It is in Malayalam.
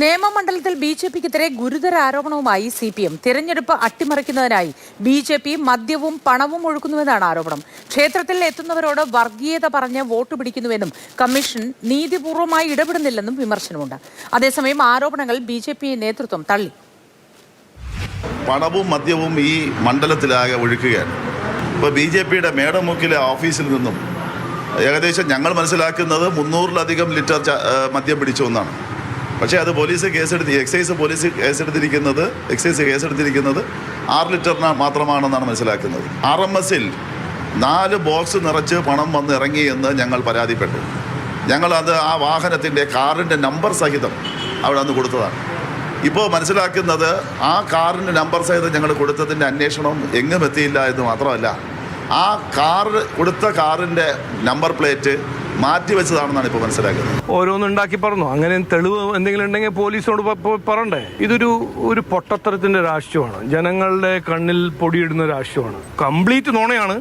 നിയമമണ്ഡലത്തിൽ ബിജെപിക്കെതിരെ ഗുരുതര ആരോപണവുമായി സിപിഎം. തിരഞ്ഞെടുപ്പ് അട്ടിമറിക്കുന്നതിനായി ബിജെപി മദ്യവും പണവും ഒഴുക്കുന്നുവെന്നാണ് ആരോപണം. ക്ഷേത്രത്തിൽ എത്തുന്നവരോട് വർഗീയത പറഞ്ഞ് വോട്ട് പിടിക്കുന്നുവെന്നും കമ്മീഷൻ നീതിപൂർവമായി ഇടപെടുന്നില്ലെന്നും വിമർശനമുണ്ട്. അതേസമയം ആരോപണങ്ങൾ ബിജെപി നേതൃത്വം തള്ളി. പണവും മദ്യവും ഈ മണ്ഡലത്തിലാകെ ഒഴുക്കുകയാണ്. ഇപ്പോൾ ബിജെപിയുടെ മേടമുക്കിലെ ഓഫീസിൽ നിന്നും ഏകദേശം ഞങ്ങൾ മനസ്സിലാക്കുന്നത് 300-ലധികം ലിറ്റർ മദ്യം പിടിച്ചു എന്നാണ്. പക്ഷേ അത് എക്സൈസ് കേസെടുത്തിരിക്കുന്നത് 6 ലിറ്ററിന് മാത്രമാണെന്നാണ് മനസ്സിലാക്കുന്നത്. RMSൽ 4 ബോക്സ് നിറച്ച് പണം വന്ന് ഇറങ്ങിയെന്ന് ഞങ്ങൾ പരാതിപ്പെട്ടു. ഞങ്ങളത് ആ വാഹനത്തിൻ്റെ കാറിൻ്റെ നമ്പർ സഹിതം അവിടെ അന്ന് കൊടുത്തതാണ്. ഇപ്പോൾ മനസ്സിലാക്കുന്നത് ആ കാറിൻ്റെ നമ്പർ സഹിതം ഞങ്ങൾ കൊടുത്തതിൻ്റെ അന്വേഷണം എങ്ങും എത്തിയില്ല എന്ന് മാത്രമല്ല, ആ കൊടുത്ത കാറിൻ്റെ നമ്പർ പ്ലേറ്റ് മാറ്റിവെച്ചതാണെന്നാണ് ഇപ്പോൾ മനസ്സിലാക്കുന്നത്. ഓരോന്നുണ്ടാക്കി പറഞ്ഞു. അങ്ങനെ തെളിവ് എന്തെങ്കിലും ഉണ്ടെങ്കിൽ പോലീസിനോട് പറയണ്ടേ? ഇതൊരു പൊട്ടത്തരത്തിന്റെ രാഷ്ട്രീയമാണ്. ജനങ്ങളുടെ കണ്ണിൽ പൊടിയിടുന്ന രാഷ്ട്രീയമാണ്. കംപ്ലീറ്റ് നുണയാണ്.